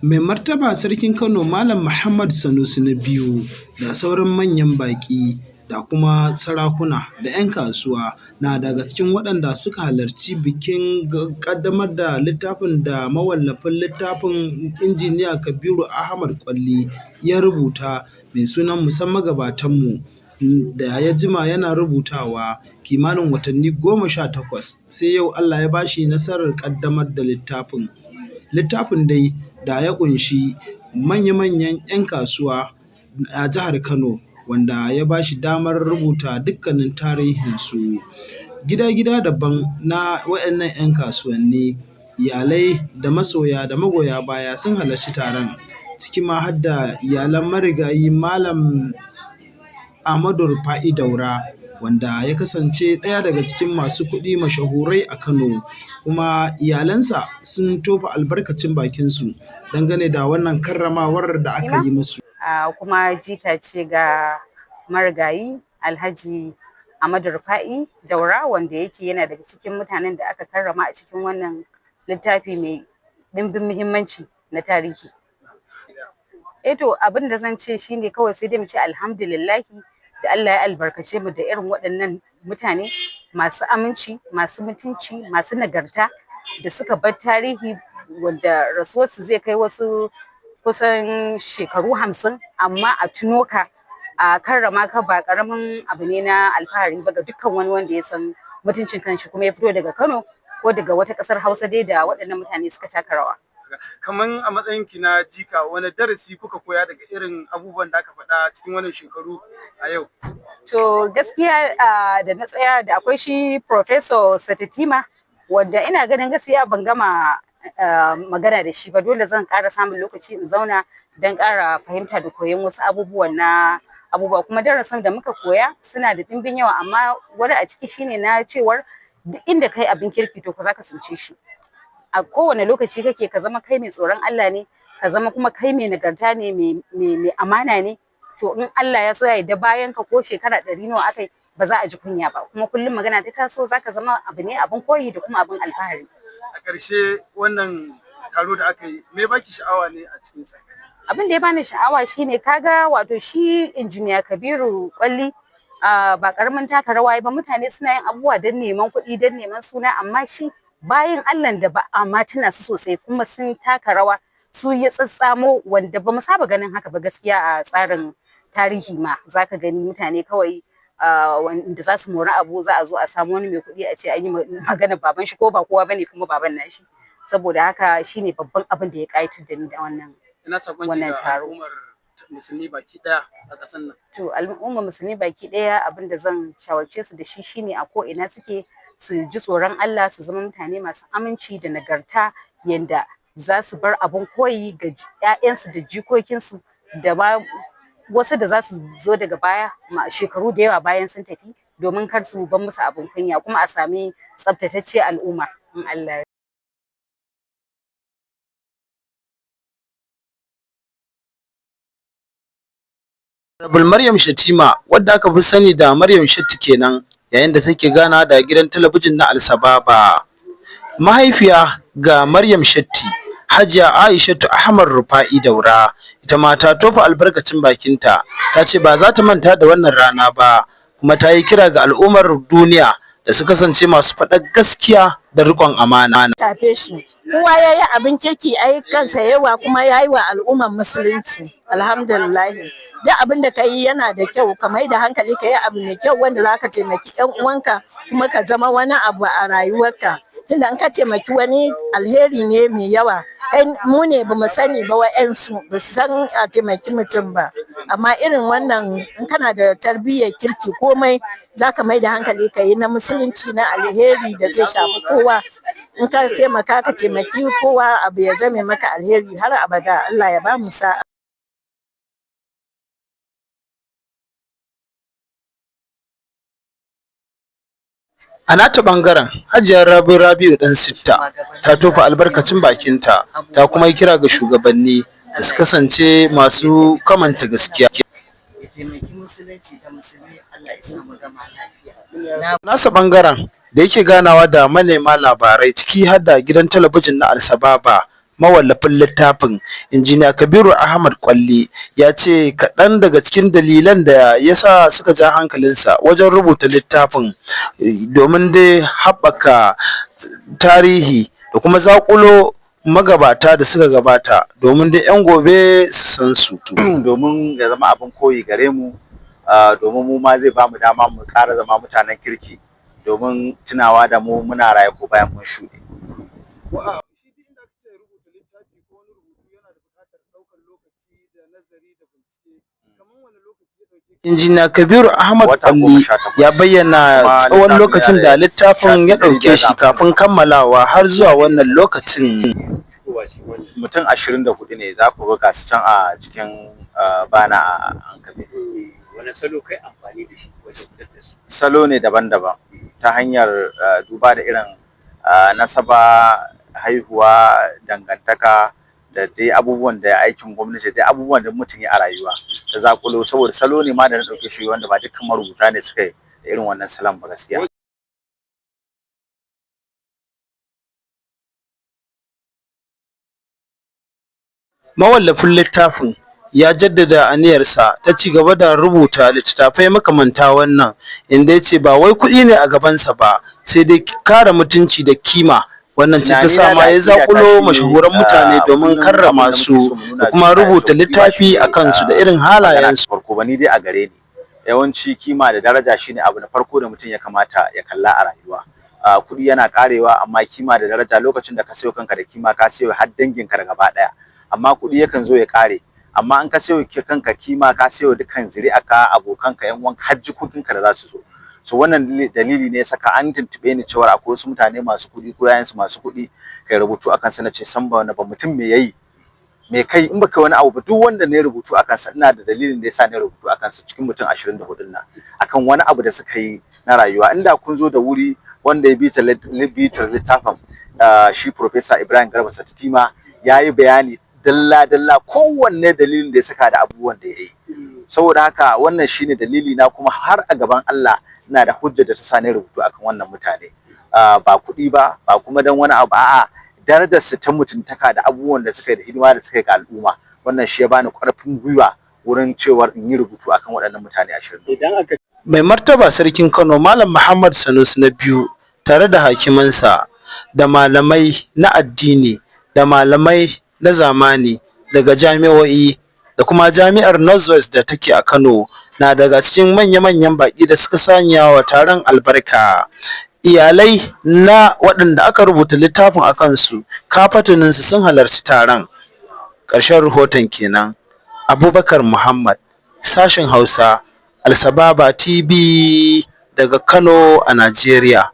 Mai Martaba Sarkin Kano Malam Muhammad Sanusi na biyu da sauran manyan baƙi da kuma sarakuna da 'yan kasuwa na daga cikin waɗanda suka halarci bikin ƙaddamar da littafin da mawallafin littafin Injiniya Kabiru Ahmad Kwalli ya rubuta mai sunan Magabatanmu da ya jima yana rubutawa kimanin watanni 18 sai yau Allah ya bashi nasarar ƙaddamar da littafin. Littafin dai da ya ƙunshi manya-manyan 'yan kasuwa a jihar Kano wanda ya ba shi damar rubuta dukkanin tarihinsu. Gida-gida daban na waɗannan 'yan kasuwanni, iyalai da masoya da magoya baya sun halarci taron, ciki ma har da iyalan marigayi Malam Ahmadu Rufa'i Daura wanda ya kasance ɗaya daga cikin masu kuɗi mashahurai a Kano, kuma iyalansa sun tofa albarkacin bakinsu dangane da wannan karramawar da aka yi musu. Kuma jika ce ga marigayi Alhaji Ahmadu Rufa'i Daura wanda yake yana daga cikin mutanen da aka karrama a cikin wannan littafi mai ɗimbin muhimmanci na tarihi. To abin da zan ce shine kawai sai dai mu ce alhamdulillahi da Allah ya albarkace mu da irin waɗannan mutane masu aminci, masu mutunci, masu nagarta da suka bar tarihi wanda rasuwarsu zai kai wasu kusan shekaru 50, amma a tuno ka a karrama ka ba karamin abu ne na alfahari ba ga dukkan wani wanda ya san mutuncin kanshi kuma ya fito daga Kano ko daga wata ƙasar Hausa dai da waɗannan mutane suka taka rawa. Kaman a matsayin ki na jika, wani darasi kuka koya daga irin abubuwan da aka faɗa cikin wannan shekaru a yau? To gaskiya da na tsaya da akwai shi Professor Satitima wanda ina ganin gaskiya ban gama magana da shi ba, dole zan ƙara samun lokaci in zauna don ƙara fahimta da koyon wasu abubuwa kuma darasin da muka koya suna da ɗimbin yawa, amma wani a ciki shine na cewar duk inda kai abin kirki to ka za ka tsince shi. A kowane lokaci kake ka zama kai mai tsoron Allah ne, ka zama kuma kai mai nagarta ne, mai amana ne, to in Allah ya so ya yarda bayan ka ko shekara 100 nawa akai ba za a ji kunya ba, kuma kullum magana ta taso zaka zama abu ne abin koyi da kuma abin alfahari. A ƙarshe wannan taro da aka yi, me baki sha'awa ne a cikin sa? Abin da ya bani sha'awa shine kaga wato shi Injiniya Kabiru Kwalli ba karamin taka rawa ba, mutane suna yin abubuwa don neman kuɗi, don neman suna, amma shi bayan Allah da ba a ma tuna su sosai kuma sun taka rawa, su ya tsatsamo wanda ba mu saba ganin haka ba gaskiya a tsarin tarihi ma. Zaka gani mutane kawai wanda za su mori abu za a zo a samu wani mai kuɗi a ce an yi magana baban shi ko ba kowa bane kuma baban nashi, saboda haka shine babban abin da ya ƙayatar da ni da wannan taro. Musulmi baki daya a ƙasar nan. To al'ummar musulmi baki daya abin da zan shawarce su da shi shine a ko ina suke su ji tsoron Allah, su zama mutane masu aminci da nagarta yanda za su bar abin koyi ga 'ya'yansu da jikokinsu da ma wasu da za su zo daga baya shekaru da yawa bayan sun tafi, domin kar su bar musu abin kunya kuma a sami tsabtatacce al'umma in Allah ya. Maryam Shatima, wadda aka fi sani da Maryam Shatti kenan, yayin da take gana da gidan talabijin na AL-SABABA. Mahaifiya ga Maryam Shatti, Hajiya Aishatu Ahmad Rufa'i Daura, ita ma ta tofa albarkacin bakinta, ta ce ba za ta manta da wannan rana ba, kuma ta yi kira ga al'ummar duniya da su kasance masu faɗar gaskiya da riƙon amana. Tafe shi, kowa ya yi abin kirki ai kansa yawa kuma ya yi wa al'ummar musulunci. Alhamdulillahi, duk abin da ka yi yana da kyau, ka mai da hankali ka yi abu mai kyau wanda za ka taimaki 'yan uwanka kuma ka zama wani abu a rayuwarka. Tunda in ka taimaki wani alheri ne mai yawa, mu ne ba mu sani ba, wa'yansu ba su san a taimaki mutum ba, amma irin wannan in kana da tarbiyyar kirki komai za ka mai da hankali ka yi na musulunci na alheri da zai shafi kowa. In ka taimaka ka taimaki kowa abu ya zame maka alheri har abada. Allah ya ba mu sa'a. A nata bangaren Hajiya Rabi'u dan Sitta ta tofa albarkacin bakinta, ta kuma yi kira ga shugabanni da su kasance masu kamanta gaskiya. Nasa bangaren da yake ganawa da manema labarai ciki har da gidan talabijin na AL-SABABA, mawallafin littafin Injiniya Kabiru Ahmad Kwalli ya ce kaɗan daga cikin dalilan da ya sa suka ja hankalinsa wajen rubuta littafin domin dai haɓaka tarihi da kuma zaƙulo magabata da suka gabata domin dai 'yan gobe su san su. Domin ya zama abin koyi gare mu, domin mu ma zai bamu dama mu ƙara zama mutanen kirki domin tunawa da mu muna raye ko bayan mun shuɗe. Injiniya Kabiru Ahmad Kwalli ya bayyana tsawon lokacin da littafin ya ɗauke shi kafin kammalawa har zuwa wannan lokacin. Mutum 24 ne za ku ga su can a cikin bana an Kabiru. Wani salo kai amfani da shi? Salo ne daban-daban ta hanyar duba da irin nasaba, haihuwa, dangantaka da dai abubuwan da aikin gwamnati, dai abubuwan da mutum ya a rayuwa da zakulo, saboda salo ne ma da na ɗauke shi wanda ba dukkan marubuta ne suka yi da irin wannan salon ba gaskiya. Mawallafin littafin ya jaddada aniyarsa ta ci gaba da rubuta littattafai makamanta wannan, inda ya ce ba wai kuɗi ne a gabansa ba sai dai kare mutunci da kima. Wannan ce ta sa ma ya zakulo mashahuran mutane domin karrama su da kuma rubuta littafi a kansu da irin halayensu. Farko ba ni dai a gare ni yawanci kima da daraja shine abu na farko da mutum ya kamata ya kalla a rayuwa. Kuɗi yana karewa, amma kima da daraja lokacin da ka sayo kanka da kima ka sayo har danginka da gaba ɗaya. Amma kuɗi yakan zo ya kare, amma an ka sayo kanka kima ka sayo dukkan zuri'arka, abokanka, yan uwanka, har jikokinka da za su zo. So wannan dalili ne saka an tuntube ni cewa akwai wasu mutane masu kuɗi ko yayansu masu kuɗi kai rubutu akan sa, nace san ba mutum me yayi me kai in baka wani abu ba. Duk wanda ne rubutu akan sa ina da dalilin da yasa ne rubutu akan sa cikin mutum 24 nan akan wani abu da suka yi na rayuwa. Inda kun zo da wuri wanda ya bitar littafin shi Professor Ibrahim Garba Satitima ya yi bayani dalla kowanne dalilin da ya saka da abubuwan da ya yi. Saboda haka wannan shine dalili na, kuma har a gaban Allah ina da hujja da ta sa ni rubutu akan wannan mutane. Ba kuɗi ba kuma dan wani abu, a'a darajar su ta mutuntaka da abubuwan da suka yi da hidima da suka yi ga al'umma. Wannan shi ya bani ƙarfin gwiwa wurin cewar in yi rubutu akan waɗannan mutane 20. Mai martaba sarkin Kano Malam Muhammad Sanusi na biyu tare da hakimansa da malamai na addini da malamai na zamani daga jami'o'i da kuma jami'ar Northwest da take a Kano na daga cikin manya-manyan baƙi da suka sanya wa taron albarka. Iyalai na waɗanda aka rubuta littafin a kansu kafataninsu sun halarci taron. Ƙarshen rahoton kenan. Abubakar Muhammad, sashen Hausa, AL-SABABA TV daga Kano a Najeriya.